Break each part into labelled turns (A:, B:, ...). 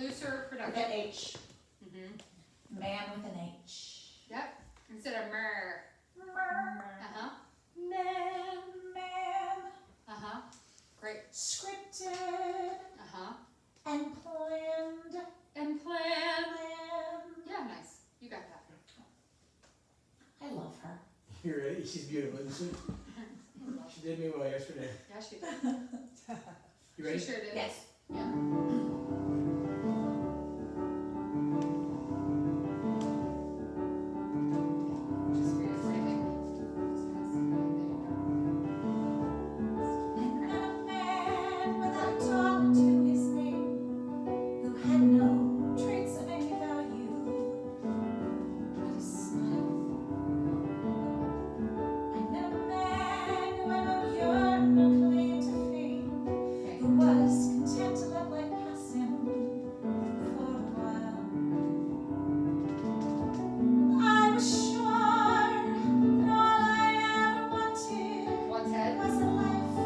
A: looser
B: With
A: production.
B: an H.
A: Mm-hmm.
B: Man with an H.
A: Yep. Instead of mer.
B: Mer.
A: Uh-huh.
B: Man.
A: Uh-huh. Great.
B: Scripted.
A: Uh-huh.
B: And planned.
A: And plan.
B: Planned.
A: Yeah, nice. You got that.
B: I love her.
C: You're right. She's beautiful, isn't she? She did me well yesterday.
A: Yeah, she did.
C: You ready?
A: She sure did.
B: Yes.
A: Yeah. Just for your breathing.
B: I met a man without a dollar to his name, who had no traits of any value but his smile. I met a man who had no yearn, no claim to fame, who was content to let life pass him for a while. I was sure that all I ever wanted
A: One's head.
B: was a life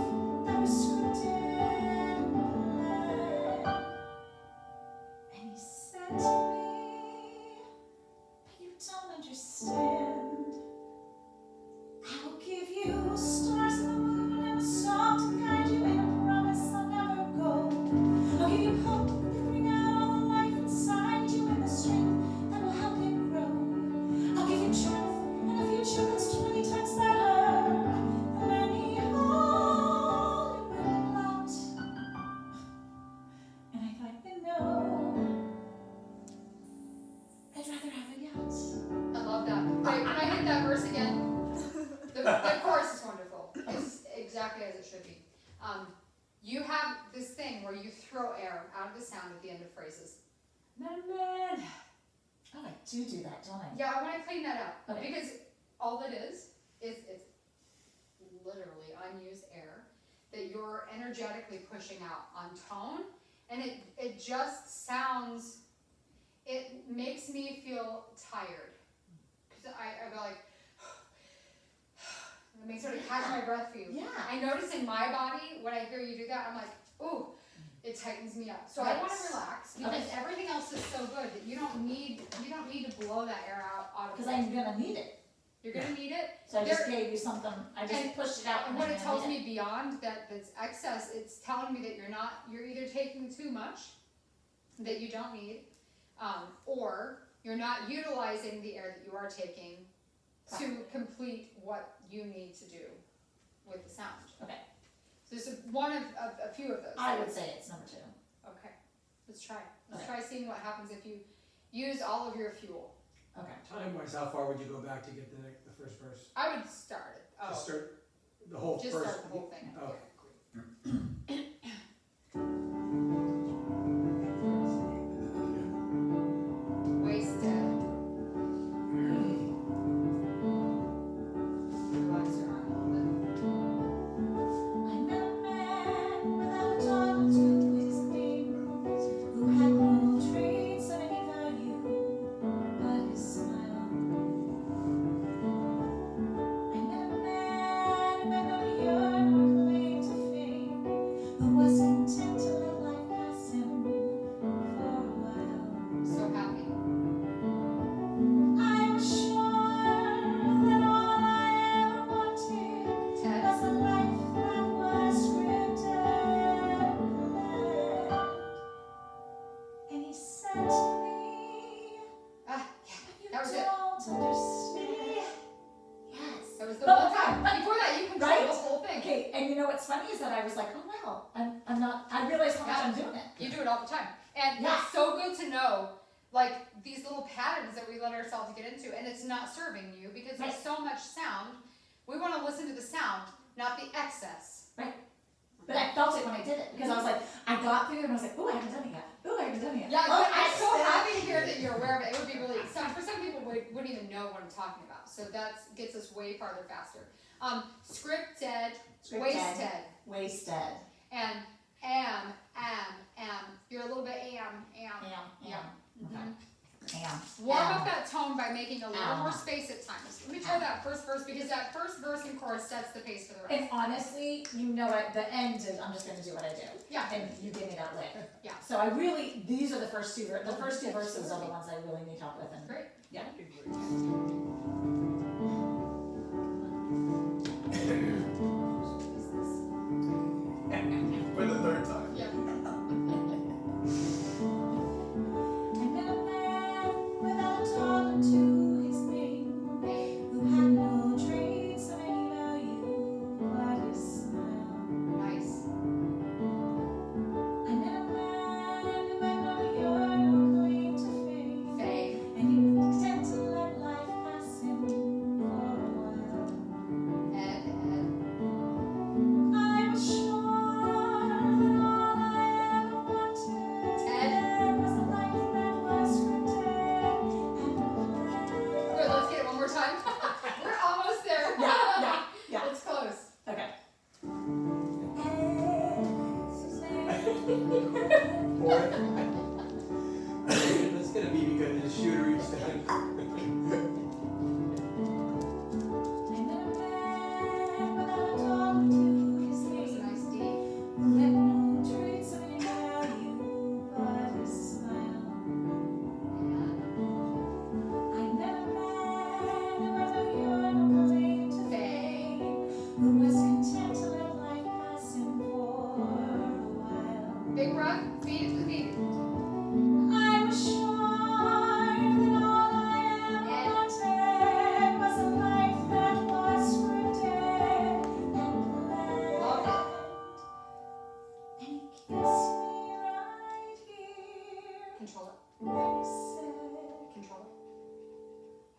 B: that was scripted and planned. And he said to me, but you don't understand. I will give you stars and the moon and a song to guide you in a promise I'll never go. I'll give you hope and bring out all the life inside you and the strength that will help it grow. I'll give you truth and a future that's 20 times better than any Hollywood plot. And I thought, I'd rather have a yacht.
A: I love that. Wait, can I hit that verse again? The chorus is wonderful. It's exactly as it should be. You have this thing where you throw air out of the sound at the end of phrases. Man.
B: Oh, I do that, don't I?
A: Yeah, I want to clean that up.
B: Okay.
A: Because all it is it's literally unused air that you're energetically pushing out on tone. And it just sounds, it makes me feel tired. Because I go like, it makes sort of catch my breath for you.
B: Yeah.
A: I notice in my body, when I hear you do that, I'm like, ooh, it tightens me up. So I want to relax because everything else is so good that you don't need to blow that air out
B: Because I'm gonna need it.
A: You're gonna need it.
B: So I just gave you something. I just pushed it out.
A: And what it tells me beyond that's excess, it's telling me that you're either taking too much that you don't need, or you're not utilizing the air that you are taking to complete what you need to do with the sound.
B: Okay.
A: So this is one of a few of those.
B: I would say it's number 2.
A: Okay, let's try. Let's try seeing what happens if you use all of your fuel.
B: Okay.
C: Time-wise, how far would you go back to get the first verse?
A: I would start it. Oh,
C: Just start the whole
A: just
C: first.
A: start the whole thing.
C: Oh.
A: Okay, great. Wasted. Relax your arm a little bit.
B: I met a man without a dollar to his name, who had no traits of any value but his smile. I met a man who had no yearn or claim to fame, who was content to let life pass him for a while.
A: So happy.
B: I was sure that all I ever wanted
A: Ted.
B: was a life that was scripted and planned. And he said to me,
A: Ah,
B: you
A: that was it.
B: don't understand. Yes.
A: That was the
B: But-
A: whole time. Before that, you controlled
B: Right?
A: the whole thing.
B: Okay, and you know what's funny is that I was like, oh wow, I'm not, I realized how much I'm doing it.
A: You do it all the time. And
B: Yeah.
A: it's so good to know, like, these little patterns that we let ourselves get into, and it's not serving you because there's so much sound. We want to listen to the sound, not the excess.
B: Right. But I felt it when I did it because I was like, I got through it and I was like, oh, I haven't done it yet. Oh, I haven't done it yet.
A: Yeah,
B: oh,
A: I'm so happy to hear that you're aware of it. It would be really, for some people wouldn't even know what I'm talking about. So that gets us way farther faster. Scripted, wasted, and am. You're a little bit am.
B: Yeah.
A: Mhm. Warm
B: Ow.
A: up that tone by making a little
B: Ow.
A: more space at times. Let me try that first verse because that first verse and chorus sets the pace for the rest.
B: And honestly, you know at the end, I'm just gonna do what I do.
A: Yeah.
B: And you give me that lick.
A: Yeah.
B: So I really, these are the first two verses are the ones I really need help with. And
A: Great.
B: yeah.
D: For the third time.
A: Yeah.
B: I met a man without a dollar to his name, who had no trace of any value but his smile.
A: Nice.
B: I met a man who had no yearn or claim to fame,
A: Fame.
B: and he was content to let life pass him for a while.
A: Ed.
B: I was sure that all I ever wanted was a life that was scripted and
A: Good, let's get it one more time. We're almost there.
B: Yeah.
A: It's close.
B: Okay.
C: Fourth. That's gonna be because the shooter each time.
B: I met a man without a dollar to his
A: That was a
B: name,
A: nice D.
B: who had no trace of any value but his smile. I met a man who had no yearn or claim to fame, who was content to let life pass him for a while.
A: Big breath. Beat it to the beat.
B: I was sure that all I ever wanted was a life that was scripted and planned.
A: Loved it.
B: And he kissed me right here,
A: Control it.
B: and he said,
A: Control it.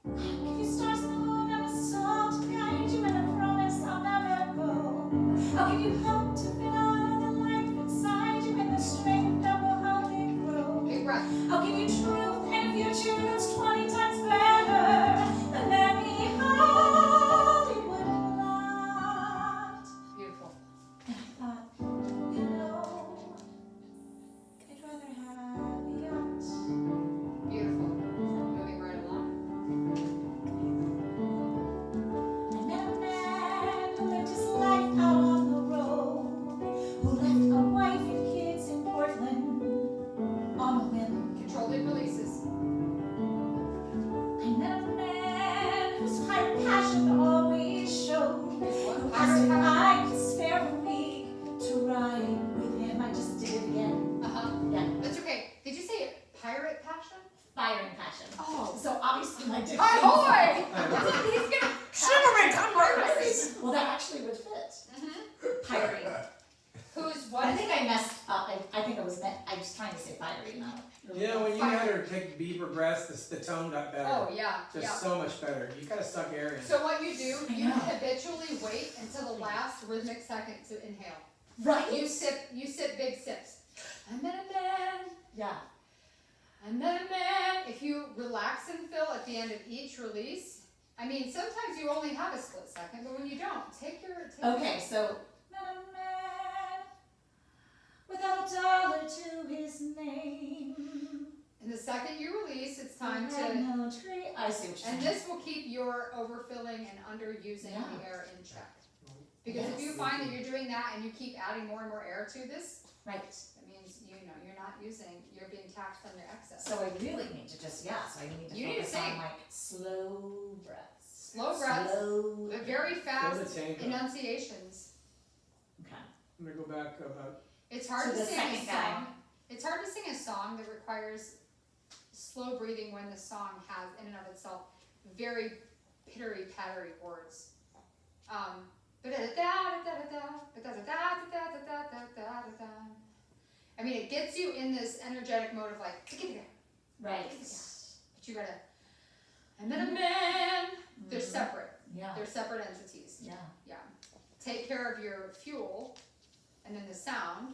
B: I'll give you stars and the moon and a soul to guide you, and a promise I'll never go. I'll give you hope to fill all the life inside you, and the strength that will help it grow.
A: Big breath.
B: I'll give you truth and a future that's 20 times better than any Hollywood lot.
A: Beautiful.
B: And I thought, you know, I'd rather have a yacht.
A: Beautiful. Moving right along.
B: I met a man who lived his life out on the road, who left a wife and kids in Portland on a whim.
A: Control the releases.
B: I met a man whose pirate passion always showed.
A: Good one.
B: Who asked if I could spare a week to ride with him. I just did it again.
A: Uh-huh.
B: Yeah.
A: That's okay. Did you say pirate passion?
B: Firing passion.
A: Oh.
B: So obviously my dick.
A: Hi, boy! He's gonna
C: Cinnamon
A: pirates.
B: Well, that actually would fit. Pirating.
A: Who's what?
B: I think I messed up. I think I was trying to say fiery, not.
C: You know, when you had her take deeper breaths, the tone got better.
A: Oh yeah,
C: Just
A: yeah.
C: so much better. You gotta suck air in.
A: So what you do,
B: I
A: you
B: know.
A: habitually wait until the last rhythmic second to inhale.
B: Right?
A: You sip big sips. I met a man.
B: Yeah.
A: I met a man. If you relax and fill at the end of each release, I mean, sometimes you only have a split second, but when you don't, take your.
B: Okay, so. Met a man without a dollar to his name.
A: And the second you release, it's time
B: Had
A: to.
B: no tree. I see what you're
A: And
B: saying.
A: this will keep your overfilling and underusing
B: Yeah.
A: the air in check. Because if you
B: Yes.
A: find that you're doing that and you keep adding more and more air to this,
B: Right.
A: that means you're not using, you're being taxed on your excess.
B: So I really need to just, so I need to
A: You need to
B: focus on
A: sing.
B: like slow breaths.
A: Slow breaths,
B: Slow.
A: but very
C: Feel
A: fast
C: the tango.
A: enunciations.
B: Okay.
C: I'm gonna go back about.
A: It's hard
B: So
A: to
B: the
A: sing a
B: second guy.
A: song. It's hard to sing a song that requires slow breathing when the song has in and of itself very pittery pattery words. I mean, it gets you in this energetic mode of like,
B: Right.
A: but you gotta. I met a man. They're separate.
B: Yeah.
A: They're separate entities.
B: Yeah.
A: Yeah. Take care of your fuel, and then the sound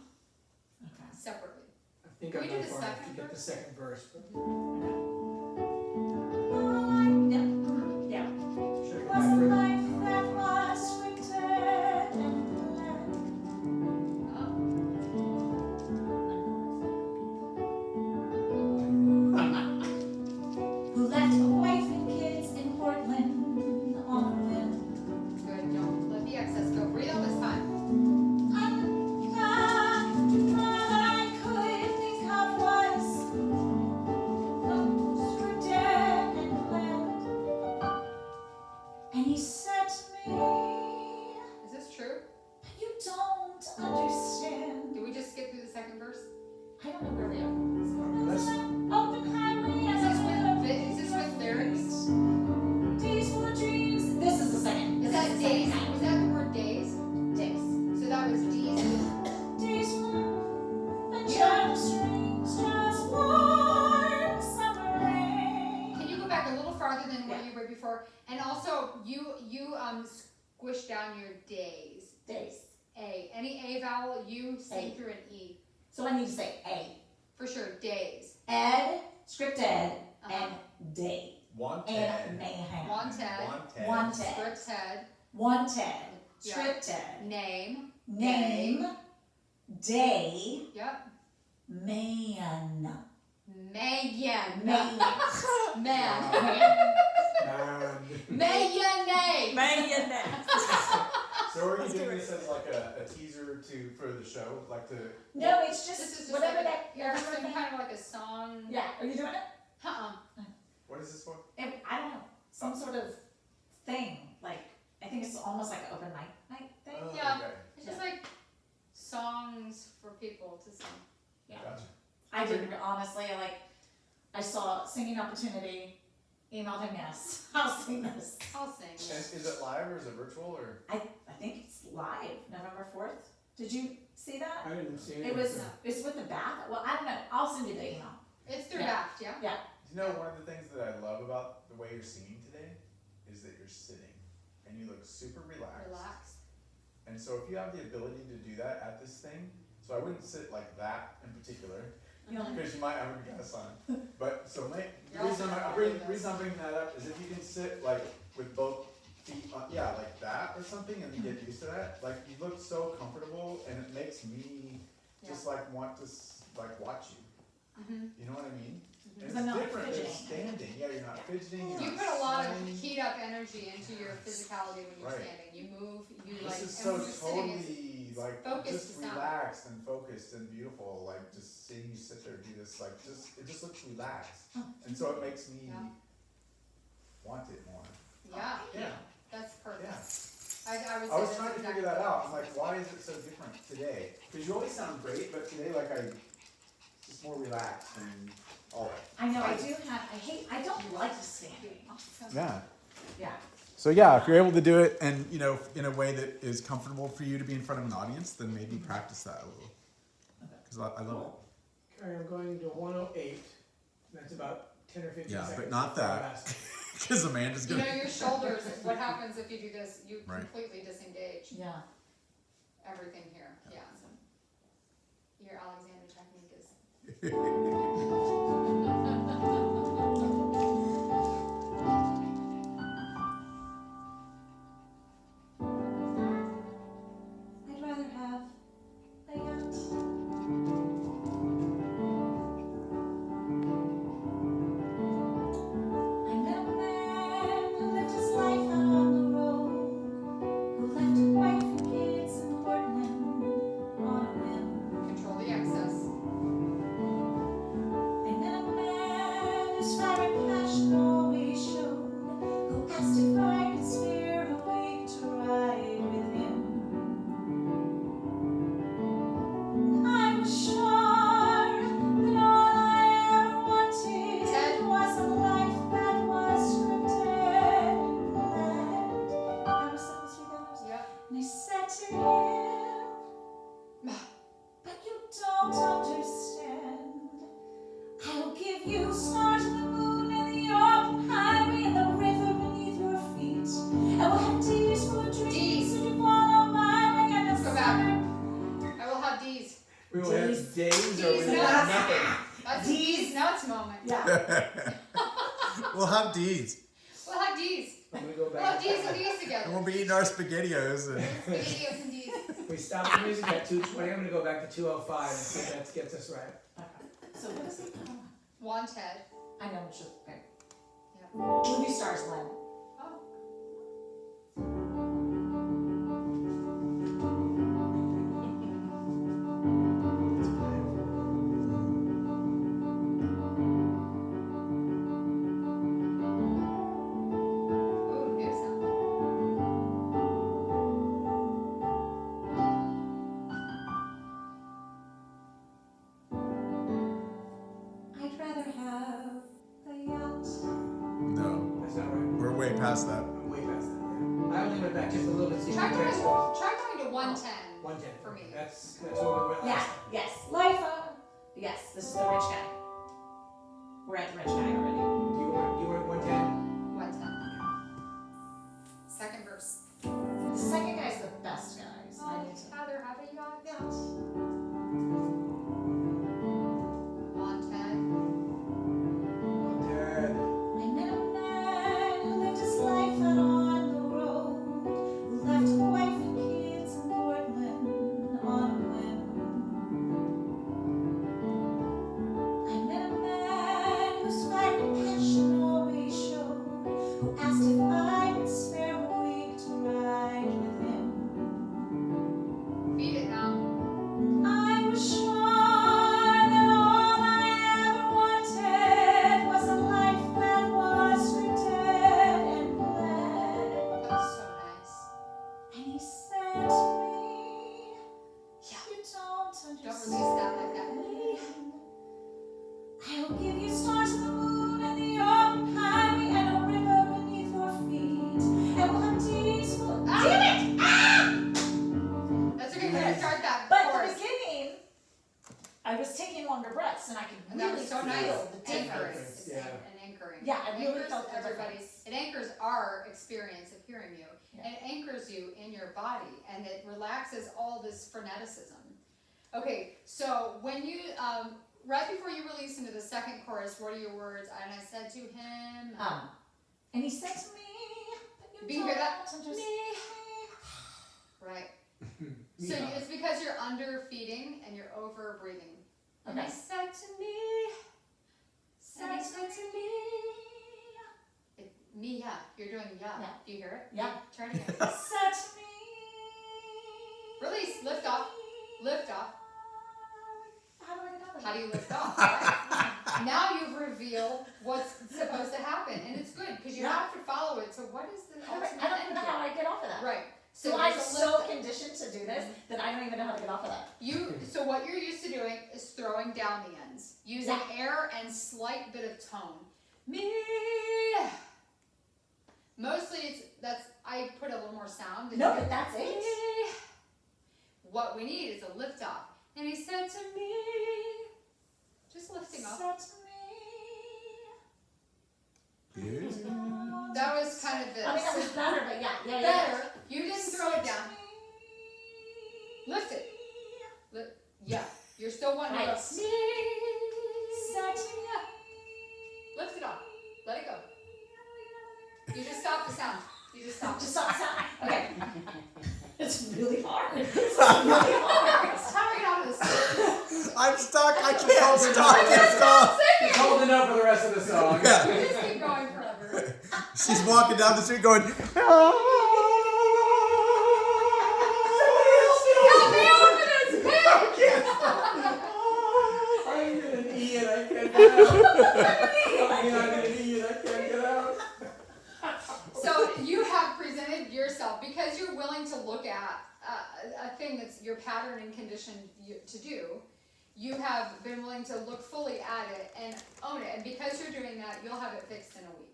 B: Okay.
A: separately.
C: I think
A: Can
C: I'm
A: we do
C: not
A: the
C: far enough
A: second
C: to get the
A: verse?
C: second verse. But
B: Yeah.
C: should I go
B: Was
C: back
B: a
C: further?
B: life that was scripted and planned.
A: Oh. down your days.
B: Days.
A: A. Any A vowel, U, C
B: A.
A: through an E.
B: So I need to say A.
A: For sure, days.
B: Ed, script ed,
A: Uh-huh.
B: and day.
D: Wanted.
B: And mayhem.
A: Wanted.
B: Wanted.
A: Script head.
B: Wanted.
A: Yeah.
B: Scripted.
A: Name.
B: Name. Day.
A: Yep.
B: Man.
A: Megan.
B: Man.
A: Man.
C: Man.
A: Mayonnaise.
B: Mayonnaise.
D: So are you doing this as like a teaser for the show? Like to
B: No, it's
A: This is
B: just
A: just
B: whatever
A: like
B: that.
A: you're
B: whatever
A: doing
B: thing-
A: kind of like a song.
B: Yeah, are you doing it?
D: what is this for?
B: I don't know. Some sort of thing. Like, I think it's almost like an open mic night thing.
D: Oh,
A: Yeah.
D: okay.
A: It's just like songs for people to sing.
B: Yeah.
D: Gotcha.
B: I didn't, honestly, I saw singing opportunity, emailed him, yes, I'll sing this.
A: I'll sing.
D: And is it live or is it virtual or?
B: I think it's live, November 4th. Did you see that?
C: I didn't see it.
B: It was, it's with the bath, well, I don't know, I'll send you the email.
A: It's through
B: Yeah.
A: Baft, yeah?
D: You know, one of the things that I love about the way you're singing today is that you're sitting and you look super relaxed.
A: Relax.
D: And so if you have the ability to do that at this thing, so I wouldn't sit like that in particular,
B: You know,
D: because you might have a gas on. But so the
A: You're
D: reason
A: also
D: I'm,
A: not
D: bring,
A: doing this.
D: reason I'm bringing that up is if you can sit like with both feet on, yeah, like that or something, and you get used to that, like you look so comfortable, and it makes me just like want to like watch you.
A: Mm-hmm.
D: You know what I mean? And
B: Because I'm
D: it's
B: not
D: different than
B: fidgeting.
D: standing. Yeah, you're not fidgeting. You're
A: You
D: not
A: put a lot of
D: sweating.
A: keyed up energy into your physicality when you're
D: Right.
A: standing. You move, you
D: This
A: like,
D: is
A: and
D: so
A: when you're sitting, it's
D: totally like
A: focused
D: just
A: to sound.
D: relaxed and focused and beautiful. Like just seeing you sit there do this, like just it just looks relaxed, and so it makes me
A: Yeah.
D: want it more.
A: yeah,
D: Yeah,
A: that's perfect.
D: yeah.
A: I would say
D: I was
A: that's
D: trying to
A: exactly
D: figure that
A: what
D: out.
A: it
D: I'm like, why is it so different today? Because you always sound great, but today like I just more relaxed and all that.
B: I know, I don't like standing.
A: is.
D: Yeah.
B: Yeah.
D: So yeah, if you're able to do it and you know in a way that is comfortable for you to be in front of an audience, then maybe practice that a little. Because I love it.
C: Alright, I'm going to 108. That's about 10 or 15
D: Yeah,
C: seconds.
D: but not
C: before
D: that.
C: last.
D: Because Amanda's
A: You
D: gonna.
A: know, your shoulders, what happens if you do this, you
D: Right.
A: completely disengage
B: Yeah.
A: everything here, yeah. Your Alexander technique is.
B: I'd rather have a yacht. I met a man who lived his life out on the road, who left a wife and kids in Portland on a whim.
A: Control the excess.
B: I met a man whose fire and passion always showed, who asked if I could spare a week to ride with him. I was sure that all I ever wanted
A: Ted.
B: was a life that was scripted and planned. That was that.
A: Yep.
B: And I said to him, but you don't understand. I'll give you stars and the moon and the open highway and the river beneath your feet. And we'll have D's for dreams and you follow my way and
A: Let's
B: the
A: go back.
B: sun.
A: I will have D's.
C: We will have days or we
A: Days
C: will
A: nuts.
C: have nothing.
A: That's a
B: D's.
A: D's nuts moment.
B: Yeah.
D: We'll have D's.
A: We'll have D's.
C: I'm gonna go
A: We'll have
C: back.
A: D's and D's
D: And
A: together.
D: we'll be eating our SpaghettiOs. And
A: Spaghettios and D's.
C: We stopped the music at 220. I'm gonna go back to 205 and see if that gets us right.
B: Okay. So what is it?
A: Wanted.
B: I know what you're okay.
A: Yeah.
B: Movie stars, Lynn.
A: Oh. Ooh, new sound.
B: I'd rather have a yacht.
D: no,
C: That's not right.
D: we're way past that.
C: I'm way past that. Yeah. I only went back just a little bit to see
A: Try
C: if
A: going,
C: you catch
A: try going to 110.
C: 110.
A: For me.
C: That's where we went
B: Yeah,
C: last time.
B: yes. Life. Yes, this is the rich guy. We're at the rich guy already.
C: Do you want 110?
A: 110. Second verse.
B: The second guy's the best guy, so I need to.
A: Heather, have a yacht?
B: Yeah.
A: Come on, Ted.
C: Oh, Dad.
B: I met a man who lived his life out on the road, who left a wife and kids in Portland on a whim. I met a man whose vibrant passion always showed, who asked if I would spare a week to ride with him.
A: Feed it now.
B: I was sure that all I ever wanted was a life that was rooted and bled.
A: That's so nice.
B: And he said to me, you don't understand.
A: Don't release that like that.
B: I will give you stars and the moon and the open highway and a river beneath your feet. And we'll have days full of... Damn it! Ah!
A: That's okay, we're gonna start that
B: But at
A: chorus.
B: the beginning, I was taking longer breaths and I could
A: And that
B: really
A: was so
B: feel
A: nice.
B: the
A: Anchoring.
B: difference.
A: It's
C: Yeah.
A: an anchoring.
B: Yeah, I really
A: Anchors
B: felt the
A: everybody.
B: difference.
A: It anchors our experience of hearing you.
B: Yeah.
A: And it anchors you in your body, and it relaxes all this freneticism. Okay, so when you right before you release into the second chorus, what are your words? And I said to him,
B: And he said to me, but
A: Do
B: you
A: you hear that?
B: don't understand.
A: right. So
C: Yeah.
A: it's because you're under feeding and you're over breathing. And
B: Okay.
A: he said to me, and he said to me, me, yeah, you're doing yeah.
B: Yeah.
A: Do you hear it?
B: Yeah.
A: Try it again.
B: Said to me.
A: Release, lift off, lift off.
B: How do I get out of
A: How
B: it?
A: do you lift off? Right? Now you've revealed what's supposed to happen, and it's good because you
B: Yeah.
A: have to follow it. So what is the
B: I don't
A: ultimate
B: even
A: end
B: know how
A: here?
B: I get off of that.
A: Right.
B: So I'm
A: there's a
B: so
A: lift.
B: conditioned to do this that I don't even know how to get off of that.
A: So what you're used to doing is throwing down the ends, using air and slight bit of tone. Me. Mostly I put a little more sound.
B: No, but that's it.
A: Me. What we need is a lift off. And he said to me, just lifting off.
B: Said to me.
A: That was kind of the
B: I mean, that was better, but yeah.
A: better. You didn't throw it
B: Said to
A: down.
B: me.
A: Lift it. Yeah. You're still wanting to go.
B: Right. Said to me.
A: Lift it off. Let it go. You just stop the sound. You just stop.
B: Just stop sound. Okay. It's really hard. It's really hard.
A: How are we out of this?
D: I'm stuck. I can't stop. It's stop.
C: He's holding up for the rest of the song.
D: Yeah.
A: You just keep going forever.
D: She's walking down the street going.
A: Help me open this pit!
C: I'm in an E and I can't get out. I'm in an E and I can't get out.
A: So you have presented yourself because you're willing to look at a thing that's your pattern and conditioned to do. You have been willing to look fully at it and own it, and because you're doing that, you'll have it fixed in a week.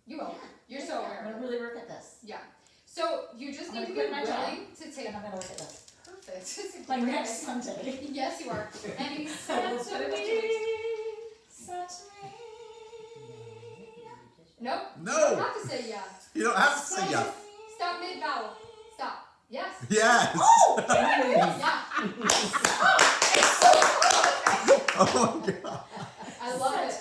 A: You will. You're so aware
B: I'm
A: of
B: gonna
A: it.
B: really work at this.
A: Yeah. So you just
B: I'm
A: need to
B: gonna
A: be
B: quit my job.
A: willing to take.
B: And I'm gonna work at this.
A: Perfect. It's a
B: Like
A: great
B: next
A: idea.
B: Sunday.
A: Yes, you are. And he
B: I
A: said
B: will
A: to
B: put it in
A: me.
B: 2 weeks. Said to me.
A: Nope.
D: No.
A: You don't have to say yeah.
D: You don't have to say yeah.
A: Stop mid vowel. Stop. Yes.
D: Yes.
B: Oh!
A: Yeah.
D: Oh my god.
A: I love
B: Said
A: it.
B: to me.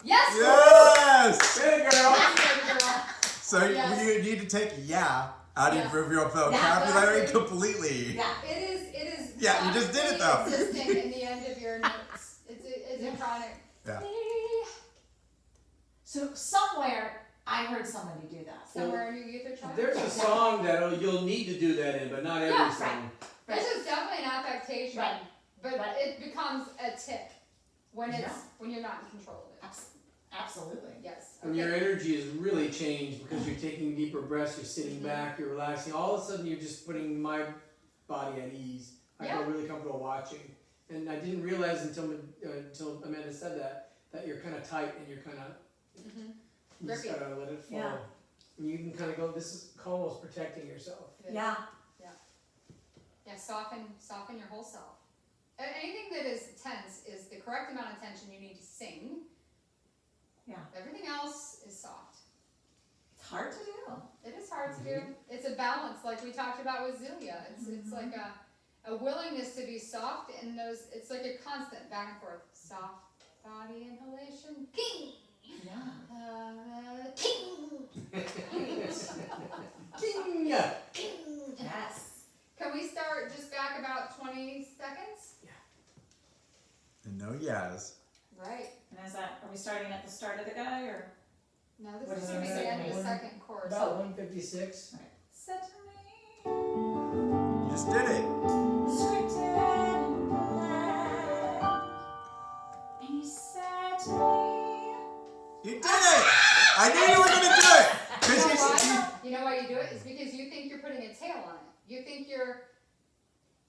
A: Yes.
D: Yes.
C: Hey, girl.
A: Yes, baby girl.
D: So
A: Yes.
D: you need to take yeah out
A: Yeah.
D: of your vocabulary
A: exactly.
D: completely.
B: Yeah.
A: It is.
D: Yeah, you just did it, though.
A: Existing in the end of your notes. It's a chronic.
D: Yeah.
B: So somewhere I heard somebody do that.
A: Somewhere in your youth or child.
C: There's a song that you'll need to do that in, but not every
A: Yeah,
C: song.
A: This is definitely an affectation,
B: Right.
A: but
B: Right.
A: it becomes a tick when it's
B: Yeah.
A: when you're not in control of it.
B: Absolutely.
A: Yes.
C: And your energy is really changed because you're taking deeper breaths, you're sitting back, you're relaxing. All of a sudden, you're just putting my body at ease. I
A: Yeah.
C: feel really comfortable watching. And I didn't realize until Amanda said that you're kind of tight and you're kind of,
A: Mhm.
C: you just
A: Grippy.
C: gotta let it flow.
B: Yeah.
C: And you can kind of go, this is almost protecting yourself.
A: Good.
B: Yeah.
A: Yeah, soften your whole self. Anything that is tense is the correct amount of tension you need to sing.
B: Yeah.
A: Everything else is soft.
B: hard to do.
A: It is hard to do. It's a balance, like we talked about with Zulia. It's like a willingness to be soft, and it's like a constant back and forth. Soft body inhalation. King.
B: Yeah.
A: King.
C: Ding!
B: Yes.
A: Can we start just back about 20 seconds?
D: And no yes.
A: Right.
B: And are we starting at the start of the guy or?
A: No,
B: What
A: this is
B: is
A: gonna be
B: it?
A: the end of the
C: One-
A: second chorus.
C: About 156.
B: Said to me,
D: You just did it.
B: scripted and planned. And he said to me,
D: You did it. I knew you were gonna do it.
A: You know
D: 'Cause
A: why? You know why you do it? It's because you think you're putting a tail on it. You think you're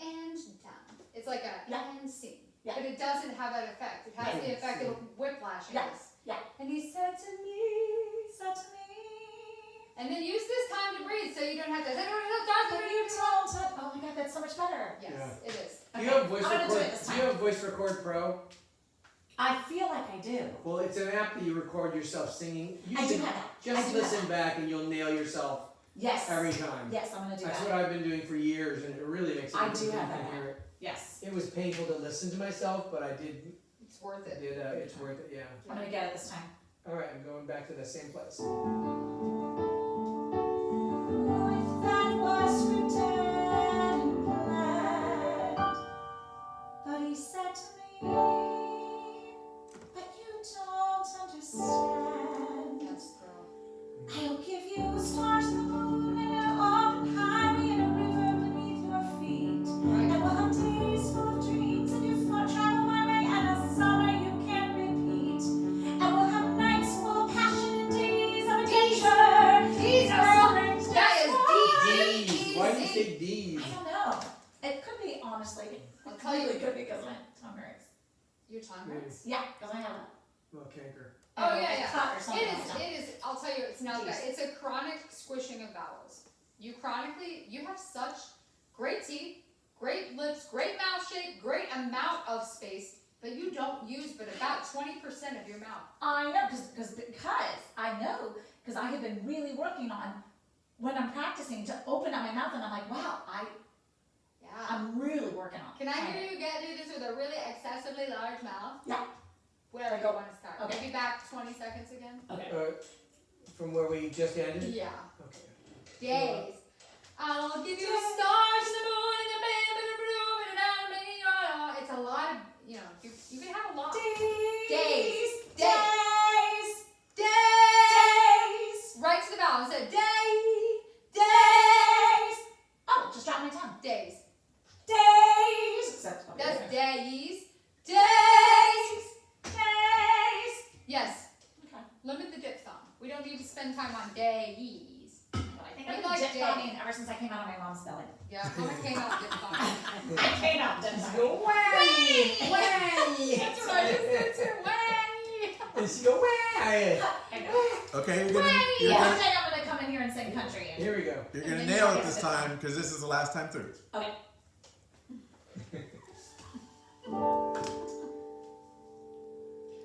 A: and done. It's like a
B: Yeah.
A: and scene.
B: Yeah.
A: But it doesn't have that effect. It has the effect of whiplashing
B: Yeah.
A: us.
B: Yeah.
A: And he said to me, and then use this time to breathe so you don't have to.
B: but you told him, oh my God, that's so much better.
A: Yes,
C: Yeah.
A: it is.
C: Do you have voice
B: I'm gonna do
C: record?
B: it this
C: Do you
B: time.
C: have Voice Record Pro?
B: I feel like I do.
C: Well, it's an app that you record yourself singing. You
B: I do
C: can
B: have that.
C: just
B: I do have
C: listen back and you'll nail yourself
B: Yes.
C: every time.
B: Yes, I'm gonna do
C: That's
B: that.
C: what I've been doing for years, and it really makes a
B: I
C: difference
B: do
C: when
B: have
C: you can
B: that
C: hear it.
B: Yes.
C: It was painful to listen to myself, but I did.
A: It's worth it.
C: It's worth it. Yeah.
B: I'm gonna get it this time.
C: All right, I'm going back to the same place.
B: Life that was scripted and planned. But he said to me, but you don't understand.
A: Yes, girl.
B: I'll give you stars and the moon and an open highway and a river beneath your feet.
A: Right.
B: And we'll have days full of dreams and you travel my way and a summer you can't repeat. And we'll have nights full of passion and days of adventure.
A: D's are
B: Girl,
A: so. That is
C: D's. Why do you say D's?
B: I don't know. It could be, honestly.
A: I'll tell you.
B: It could be because my tongue hurts.
A: Your tongue hurts?
B: Yeah, because I have
C: Well, canker.
A: Oh, yeah, yeah.
B: cut or something like that.
A: It is, I'll tell you, it's not that.
B: Jeez.
A: It's a chronic squishing of vowels. You have such great teeth, great lips, great mouth shape, great amount of space, but you don't use but about 20% of your mouth.
B: I know, because I know, because I have been really working on when I'm practicing to open up my mouth, and I'm like, wow,
A: Yeah.
B: I'm really working on it.
A: Can I hear you do this with a really excessively large mouth?
B: Yeah.
A: Where do you want to start?
B: Okay.
A: Maybe back 20 seconds again?
B: Okay.
C: From where we just ended?
A: Yeah.
C: Okay.
A: Days. I'll give you stars and the moon and the band and the blue and the diamond. It's a lot of, you can have a lot. Days. Right to the vowel. Instead of days.
B: Oh, just drop my tongue.
A: Days.
B: Except, okay,
A: That's
B: okay.
A: days. Yes.
B: Okay.
A: Limit the diphthong. We don't need to spend time on days.
B: But I think
A: We
B: I've
A: like
B: been diphthonging
A: day.
B: ever since I came out of my mom's belly.
A: Yeah, I'm gonna came out diphthong.
B: I came out diphthonging.
C: Go way!
A: That's what I just said too. Way.
C: And she go way!
B: I know.
D: Okay, you're
B: One
D: gonna
B: day I'm gonna come in here and sing country.
C: Here we go.
D: you're
B: And
D: gonna
B: then
D: nail
B: you
D: it
B: get
D: this
B: it.
D: time because this is the last time through.
B: Okay.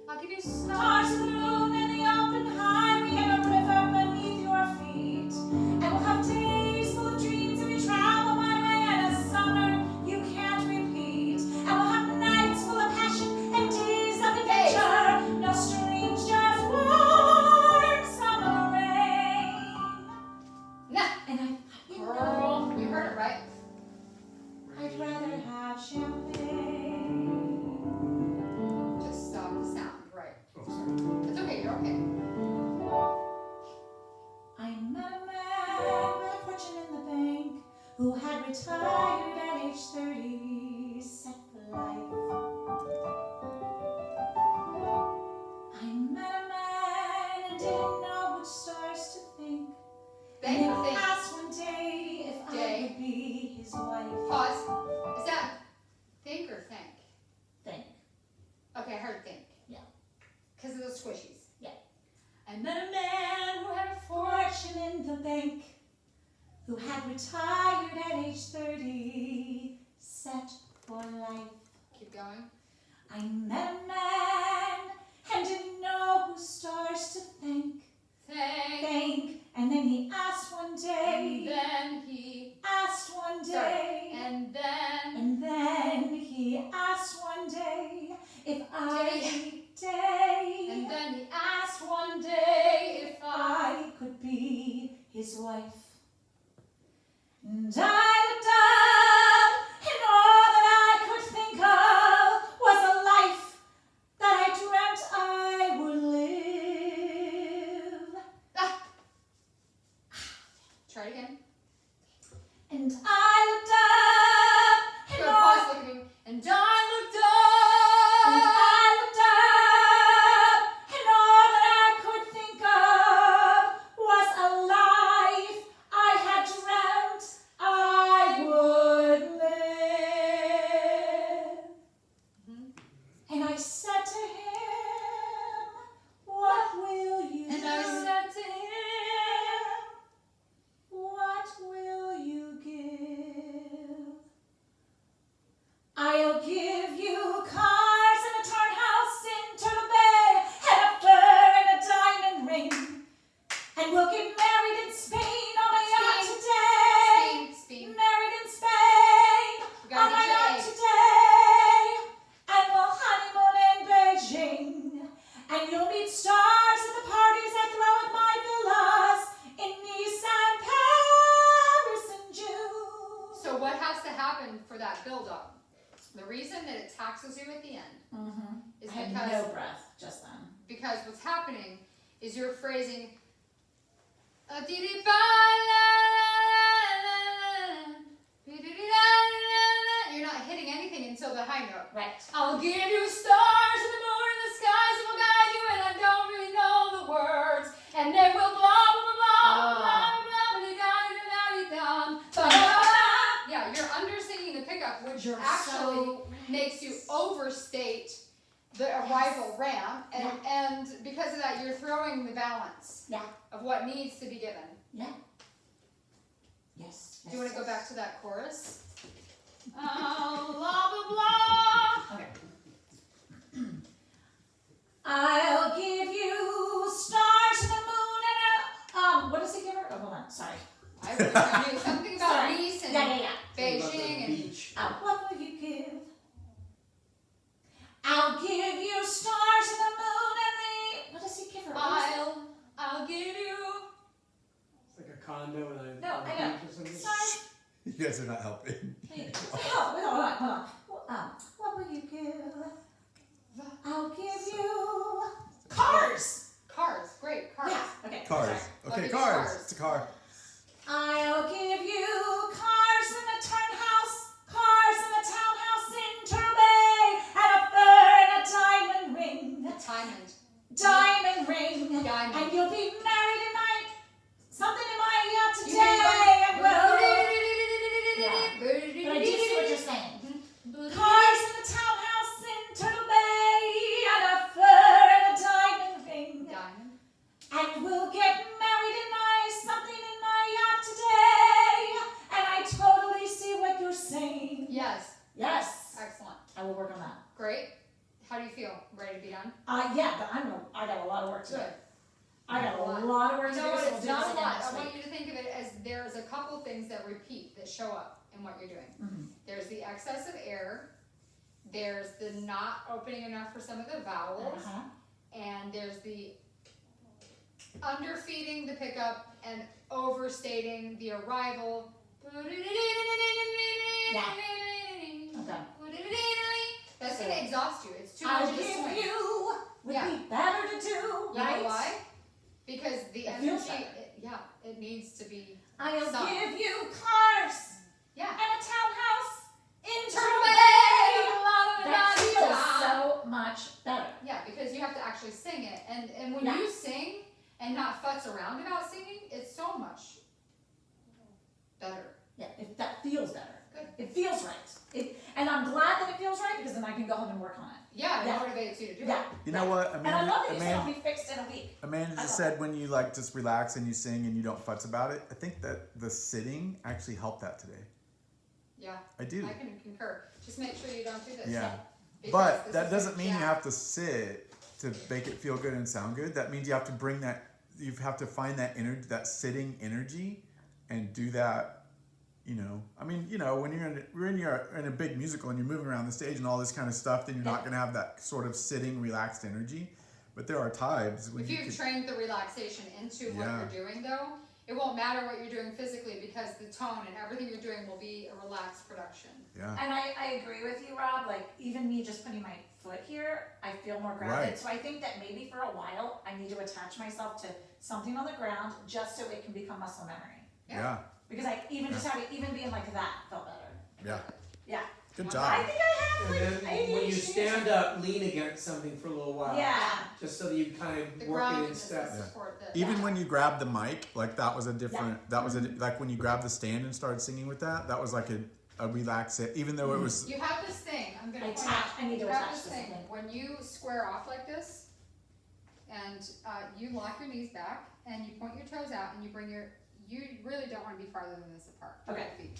A: I'll give you
B: Stars
A: stars.
B: and the moon and the open highway and a river beneath your feet. And we'll have days full of dreams if you travel my way and a summer you can't repeat. And we'll have nights full of passion and days of adventure. No strange, just warm summer rain.
A: Nah.
B: And I,
A: Girl, you heard it right.
B: I'd rather have champagne.
A: Just stop the sound. Right.
C: Oh, sorry.
A: It's okay. You're okay.
B: I met a man with a fortune in the bank who had retired at age 30, set for life. I met a man and didn't know which stars to thank.
A: Thank
B: And
A: or
B: he
A: think.
B: asked one day if I
A: Day.
B: would be his wife.
A: Pause. Is that think or thank?
B: Thank.
A: Okay, I heard think.
B: Yeah.
A: Because of the squishies.
B: Yeah.
A: I met a man who had a
B: Fortune in the bank who had retired at age 30, set for life.
A: Keep going.
B: I met a man and didn't know whose stars to thank.
A: Thank.
B: And then he asked one
A: And
B: day,
A: then he,
B: asked one
A: sorry,
B: day,
A: and then,
B: and then he asked one day if
A: and then he asked one day if
B: I could be his wife. And I looked up, and all that I could think of was a life that I dreamt I would live.
A: Try it again.
B: And I looked up, and
A: Good,
B: all,
A: pause, look at me. And I looked
B: and
A: up.
B: I looked up, and all that I could think of was a life I had dreamt I would live.
A: Mhm.
B: And I said to him, what will you
A: And I
B: do?
A: said to him,
B: What will you give? I'll give you cars and a townhouse in Turtle Bay and a fur and a diamond ring. And we'll get married in Spain on my yacht
A: Spain.
B: today.
A: Spain.
B: Married in Spain
A: We
B: on
A: gotta
B: my
A: get
B: yacht
A: you
B: today. And we'll honeymoon in Beijing. And you'll meet stars at the parties I throw at my villas in Nice and Paris in June.
A: So what has to happen for that build-up? The reason that it taxes you at the end is
B: I had
A: because
B: no breath just then.
A: because what's happening is you're phrasing you're not hitting anything until the high note.
B: Right.
A: I'll give you stars in the moon and the skies that will guide you, and I don't really know the words. And then we'll blah blah blah blah blah blah blah blah. Yeah, you're under singing the pickup, which
B: You're
A: actually
B: so
A: makes you overstate the arrival ramp, and because of that, you're throwing the balance
B: Yeah.
A: of what needs to be given.
B: Yeah. Yes.
A: Do you want to go back to that chorus? Blah blah blah.
B: Okay. I'll give you stars and the moon and a what does he give her? Oh, hold on. Sorry.
A: I really knew something about
B: Sorry.
A: Nice and
B: Yeah.
A: Beijing and
C: beach.
B: What will you give? I'll give you stars and the moon and the. What does he give her?
A: I'll give you.
C: It's like a condo and a
B: No,
C: on a
B: I know.
C: beach or something.
B: Sorry.
D: You guys are not helping.
B: Hold on. What will you give? I'll give you cars.
A: Cars, great, cars.
B: Yeah. Okay.
D: Cars.
B: sorry.
A: I'll
D: Okay,
A: give you
D: cars.
A: cars.
D: It's a car.
B: I'll give you cars and a cars and a townhouse in Turtle Bay, and a fur and a diamond ring.
A: Diamond.
B: Ring.
A: Diamond.
B: And you'll be married in my something in my yacht
A: You
B: today.
A: can
B: And
A: go-
B: we'll. But I do see what you're saying. Cars and a townhouse in Turtle Bay, and a fur and a diamond ring.
A: Diamond.
B: And we'll get married in my something in my yacht today. And I totally see what you're saying.
A: Yes,
B: Yes.
A: excellent.
B: I will work on that.
A: Great. How do you feel? Ready to be done?
B: Yeah, but I got a lot of work to do.
A: Good.
B: I got a lot of work
A: You
B: to
A: know
B: do,
A: what?
B: so we'll
A: It's
B: do this
A: not a
B: again
A: lot.
B: next
A: I want
B: week.
A: you to think of it as there's a couple things that repeat, that show up in what you're doing.
B: Mhm.
A: There's the excess of air. There's the not opening enough for some of the vowels.
B: Uh-huh.
A: And there's the underfeeding the pickup and overstating the arrival.
B: Okay.
A: That's gonna exhaust you. It's too
B: I'll
A: much of a
B: give
A: swing.
B: you would
A: Yeah.
B: be better to do,
A: You
B: right?
A: know why? Because the
B: It feels
A: energy,
B: better.
A: it needs to be.
B: I'll
A: Some.
B: give you cars
A: Yeah.
B: and a townhouse in
A: Turtle
B: Turtle
A: Bay!
B: Bay. That feels so much better.
A: Yeah, because you have to actually sing it, and when
B: Yeah.
A: you sing and not futz around about singing, it's so much better.
B: Yeah, that feels better.
A: Good.
B: It feels right. And I'm glad that it feels right because then I can go home and work on it.
A: Yeah, it
B: Yeah.
A: motivates you to do
B: Yeah.
A: it.
D: You know what?
B: And I love that you said it'll be fixed in a week.
D: Amanda just said when you like just relax and you sing and you don't futz about it. I think that the sitting actually helped that today.
A: Yeah,
D: I do.
A: I can concur. Just make sure you don't do this.
D: Yeah.
A: Because
D: But
A: this
D: that
A: is
D: doesn't
A: a
D: mean you
A: jam.
D: have to sit to make it feel good and sound good. That means you have to bring that you have to find that energy, that sitting energy, and do that. You know, I mean, you know, when you're in a big musical and you're moving around the stage and all this kind of stuff, then you're not gonna have that sort of sitting, relaxed energy. But there are times when
A: If
D: you
A: you've
D: can,
A: trained the relaxation into what
D: Yeah.
A: you're doing though, it won't matter what you're doing physically because the tone and everything you're doing will be a relaxed production.
D: yeah,
B: And I agree with you, Rob, like, even me just putting my foot here, I feel more grounded.
D: Right.
B: So I think that maybe for a while, I need to attach myself to something on the ground, just so it can become muscle memory.
D: yeah,
B: Because I even just having, even being like that felt better.
D: yeah.
B: Yeah.
D: Good
B: I
D: job.
B: think I have
C: And
B: like
C: then when you
B: ADHD.
C: stand up, lean against something for a little while.
B: Yeah.
C: Just so that you kind
A: The
C: of work it in
A: groundedness
C: step.
A: will support the.
D: Even when you grab the mic, like that was a different. That was a like when you grabbed the stand and started singing with that. That was like a relax. Even though it was.
A: You have this thing, I'm gonna point
B: Attach-
A: out,
B: I need to
A: you have
B: attach
A: this
B: this
A: thing,
B: again.
A: when you square off like this, and, you lock your knees back, and you point your toes out, and you bring you really don't wanna be farther than this apart. from
B: Okay.
A: your feet.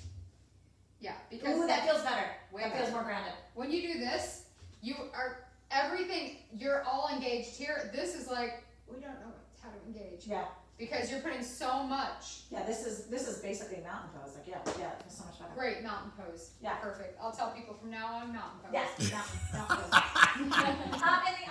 A: Yeah, because
B: Ooh, that feels better.
A: Way
B: That feels
A: better.
B: more grounded.
A: when you do this, you are, everything, you're all engaged here, this is like, we don't know how to engage,
B: Yeah.
A: because you're putting so much.
B: Yeah, this is basically mountain pose. Like, yeah, it feels so much better.
A: Great mountain pose.
B: Yeah.
A: Perfect. I'll tell people from now on, mountain pose.
B: Yes, mountain